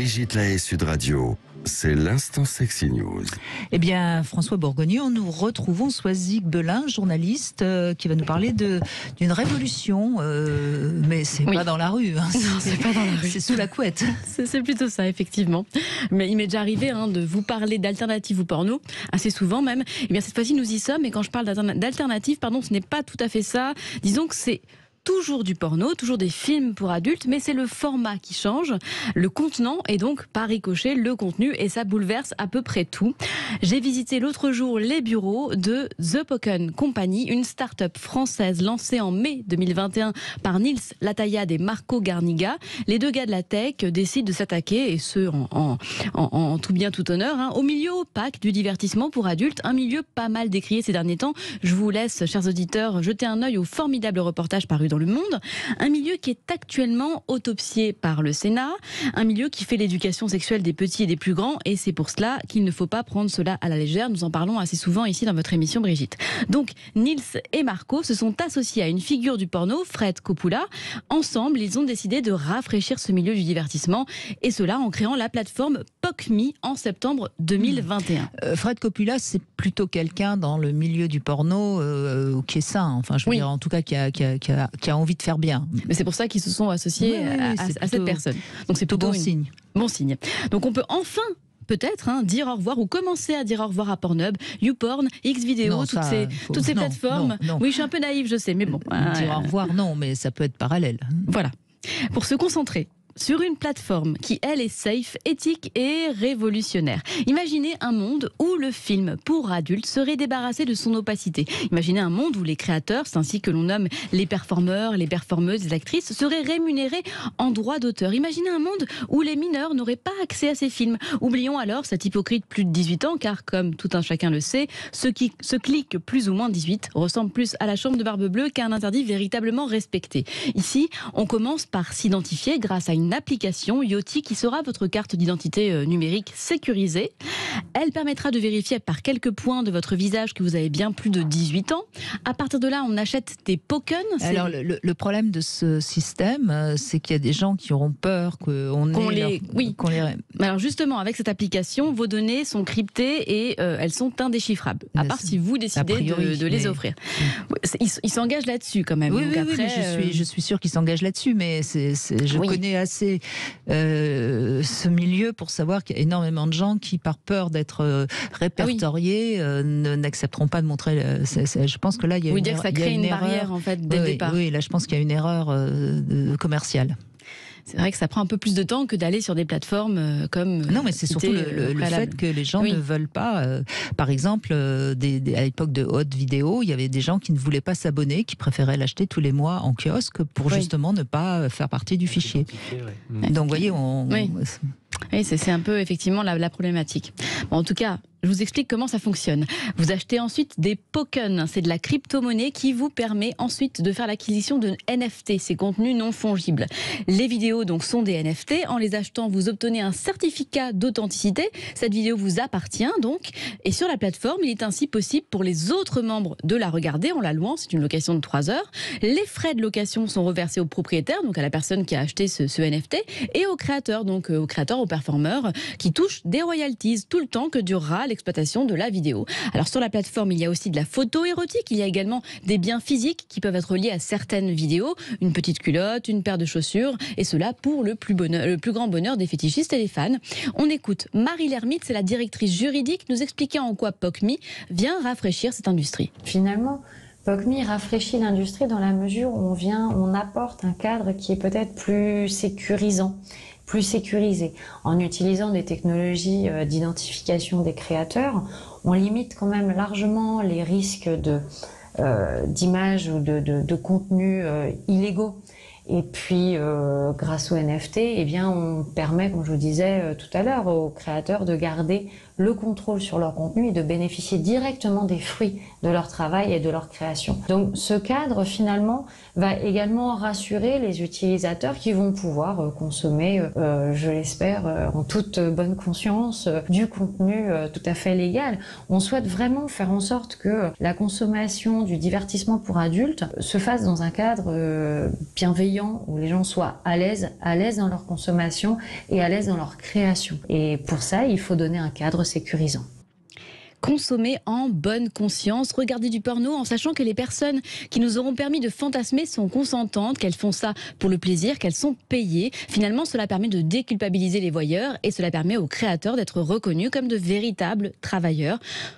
Brigitte Lahaie, Sud Radio. C'est l'instant Sexy News. Eh bien, François Bourgognieu, nous retrouvons Soisic Belin, journaliste, qui va nous parler d'une révolution. Mais c'est pas dans la rue. Hein. Non, c'est pas dans la rue. C'est sous la couette. C'est plutôt ça, effectivement. Mais il m'est déjà arrivé de vous parler d'alternatives au porno, assez souvent même. Eh bien, cette fois-ci, nous y sommes. Et quand je parle d'alternatives, ce n'est pas tout à fait ça. Disons que c'est toujours du porno, toujours des films pour adultes, mais c'est le format qui change, le contenant et donc par ricochet le contenu, et ça bouleverse à peu près tout. J'ai visité l'autre jour les bureaux de The Poken Company, une start-up française lancée en mai 2021 par Nils Latayade et Marco Garniga. Les deux gars de la tech décident de s'attaquer, et ce en tout bien tout honneur, au milieu opaque du divertissement pour adultes, un milieu pas mal décrié ces derniers temps. Je vous laisse, chers auditeurs, jeter un œil au formidable reportage paru dans Le Monde, un milieu qui est actuellement autopsié par le Sénat, un milieu qui fait l'éducation sexuelle des petits et des plus grands, et c'est pour cela qu'il ne faut pas prendre cela à la légère. Nous en parlons assez souvent ici dans votre émission, Brigitte. Donc, Nils et Marco se sont associés à une figure du porno, Fred Coppola. Ensemble, ils ont décidé de rafraîchir ce milieu du divertissement, et cela en créant la plateforme POCME en septembre 2021. Fred Coppola, c'est plutôt quelqu'un dans le milieu du porno qui est sain, enfin je veux dire, en tout cas qui a envie de faire bien. Mais c'est pour ça qu'ils se sont associés à cette personne. Donc c'est plutôt bon signe. Bon signe. Donc on peut enfin peut-être dire au revoir ou commencer à dire au revoir à Pornhub, YouPorn, Xvideo, toutes ces plateformes. Non. Oui, je suis un peu naïve, je sais, mais bon. Dire au revoir, non, mais ça peut être parallèle. Voilà. Pour se concentrer sur une plateforme qui, elle, est safe, éthique et révolutionnaire. Imaginez un monde où le film pour adultes serait débarrassé de son opacité. Imaginez un monde où les créateurs, c'est ainsi que l'on nomme les performeurs, les performeuses, les actrices, seraient rémunérés en droit d'auteur. Imaginez un monde où les mineurs n'auraient pas accès à ces films. Oublions alors cet hypocrite plus de 18 ans, car comme tout un chacun le sait, ce clic plus ou moins 18 ressemble plus à la chambre de Barbe Bleue qu'à un interdit véritablement respecté. Ici, on commence par s'identifier grâce à une application Yoti qui sera votre carte d'identité numérique sécurisée. Elle permettra de vérifier par quelques points de votre visage que vous avez bien plus de 18 ans. À partir de là, on achète des tokens. Alors, le problème de ce système, c'est qu'il y a des gens qui auront peur qu'on les... Alors justement, avec cette application, vos données sont cryptées et elles sont indéchiffrables. À part si vous décidez de les offrir. Ils s'engagent là-dessus quand même. Oui, mais je suis sûre qu'ils s'engagent là-dessus, mais je connais assez ce milieu pour savoir qu'il y a énormément de gens qui, par peur d'être répertoriés, n'accepteront pas de montrer. Je pense que là, il y a dire que ça crée une barrière en fait dès le départ. Oui, là, je pense qu'il y a une erreur commerciale. C'est vrai que ça prend un peu plus de temps que d'aller sur des plateformes comme... Non, mais c'est surtout le fait que les gens ne veulent pas... par exemple, à l'époque de Hot Vidéo, il y avait des gens qui ne voulaient pas s'abonner, qui préféraient l'acheter tous les mois en kiosque pour justement ne pas faire partie du fichier. Donc, vous voyez, Oui, c'est un peu effectivement la problématique. Bon, en tout cas, je vous explique comment ça fonctionne. Vous achetez ensuite des tokens, c'est de la crypto-monnaie qui vous permet ensuite de faire l'acquisition de NFT, ces contenus non fongibles. Les vidéos donc sont des NFT. En les achetant, vous obtenez un certificat d'authenticité. Cette vidéo vous appartient donc. Et sur la plateforme, il est ainsi possible pour les autres membres de la regarder en la louant. C'est une location de 3 heures. Les frais de location sont reversés au propriétaire, donc à la personne qui a acheté ce NFT, et au créateur, donc aux performeurs, qui touchent des royalties tout le temps que durera l'exploitation de la vidéo. Alors sur la plateforme, il y a aussi de la photo érotique, il y a également des biens physiques qui peuvent être liés à certaines vidéos, une petite culotte, une paire de chaussures, et cela pour le plus grand bonheur des fétichistes et des fans. On écoute Marie Lermite, c'est la directrice juridique, nous expliquer en quoi POCME vient rafraîchir cette industrie. Finalement, POCME rafraîchit l'industrie dans la mesure où on apporte un cadre qui est peut-être plus sécurisant, plus sécurisé. En utilisant des technologies d'identification des créateurs, on limite quand même largement les risques d'images ou de contenus illégaux. Et puis, grâce au NFT, on permet, comme je vous disais tout à l'heure, aux créateurs de garder le contrôle sur leur contenu et de bénéficier directement des fruits de leur travail et de leur création. Donc ce cadre finalement va également rassurer les utilisateurs qui vont pouvoir consommer, je l'espère, en toute bonne conscience, du contenu tout à fait légal. On souhaite vraiment faire en sorte que la consommation du divertissement pour adultes se fasse dans un cadre bienveillant où les gens soient à l'aise dans leur consommation et à l'aise dans leur création. Et pour ça, il faut donner un cadre sécurisant. Consommer en bonne conscience, regarder du porno en sachant que les personnes qui nous auront permis de fantasmer sont consentantes, qu'elles font ça pour le plaisir, qu'elles sont payées. Finalement, cela permet de déculpabiliser les voyeurs et cela permet aux créateurs d'être reconnus comme de véritables travailleurs.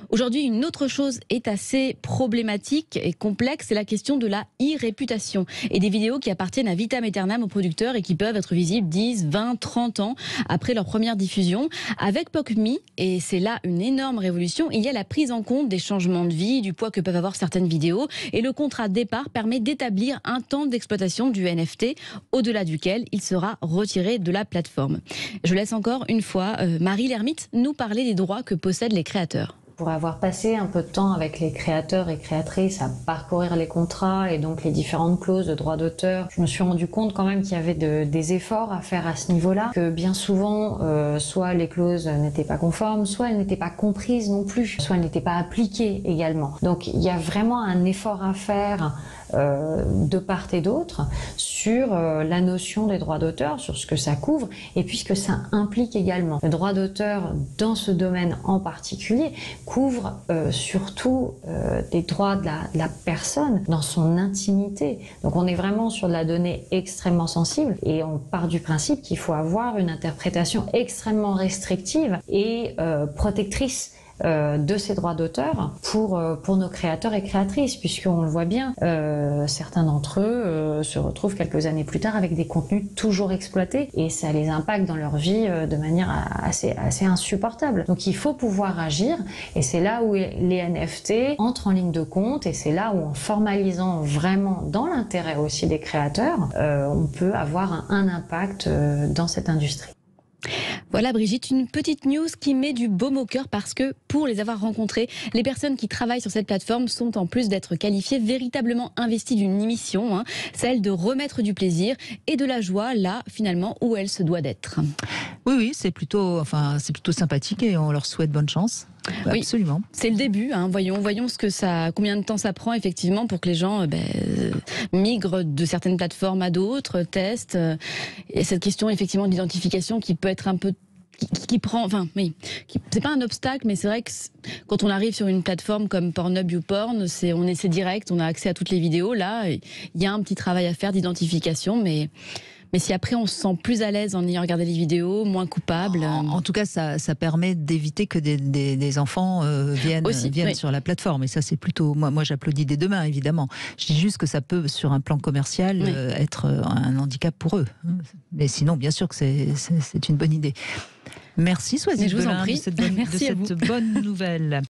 Aujourd'hui, une autre chose est assez problématique et complexe, c'est la question de la e-réputation et des vidéos qui appartiennent à vitam aeternam aux producteurs et qui peuvent être visibles 10, 20, 30 ans après leur première diffusion. Avec POC.ME, et c'est là une énorme révolution, il y a la prise en compte des changements de vie, du poids que peuvent avoir certaines vidéos et le contrat de départ permet d'établir un temps d'exploitation du NFT au-delà duquel il sera retiré de la plateforme. Je laisse encore une fois Marie Lermite nous parler des droits que possèdent les créateurs. Pour avoir passé un peu de temps avec les créateurs et créatrices à parcourir les contrats et donc les différentes clauses de droit d'auteur, je me suis rendu compte quand même qu'il y avait des efforts à faire à ce niveau-là, que bien souvent, soit les clauses n'étaient pas conformes, soit elles n'étaient pas comprises non plus, soit elles n'étaient pas appliquées également. Donc il y a vraiment un effort à faire de part et d'autre sur la notion des droits d'auteur, sur ce que ça couvre et puis ce que ça implique également. Le droit d'auteur dans ce domaine en particulier couvre surtout des droits de la personne dans son intimité. Donc on est vraiment sur de la donnée extrêmement sensible et on part du principe qu'il faut avoir une interprétation extrêmement restrictive et protectrice de ces droits d'auteur pour nos créateurs et créatrices, puisqu'on le voit bien, certains d'entre eux se retrouvent quelques années plus tard avec des contenus toujours exploités et ça les impacte dans leur vie de manière assez insupportable. Donc il faut pouvoir agir et c'est là où les NFT entrent en ligne de compte et c'est là où en formalisant vraiment dans l'intérêt aussi des créateurs, on peut avoir un impact dans cette industrie. Voilà Brigitte, une petite news qui met du baume au cœur parce que pour les avoir rencontrés, les personnes qui travaillent sur cette plateforme sont en plus d'être qualifiées véritablement investies d'une mission, celle de remettre du plaisir et de la joie là finalement où elle se doit d'être. Oui, c'est plutôt sympathique et on leur souhaite bonne chance. Oui, absolument. C'est le début. Voyons combien de temps ça prend effectivement pour que les gens migrent de certaines plateformes à d'autres, testent. Et cette question effectivement d'identification qui peut être un peu c'est pas un obstacle, mais c'est vrai que quand on arrive sur une plateforme comme Pornhub, YouPorn, c'est direct, on a accès à toutes les vidéos. Là, il y a un petit travail à faire d'identification, mais si après on se sent plus à l'aise en ayant regardé les vidéos, moins coupable. En tout cas, ça permet d'éviter que des enfants viennent oui. sur la plateforme. Et ça, c'est plutôt. Moi, j'applaudis des deux mains, évidemment. Je dis juste que ça peut, sur un plan commercial, être un handicap pour eux. Mais sinon, bien sûr que c'est une bonne idée. Merci, Soisy Belin, de cette bonne nouvelle.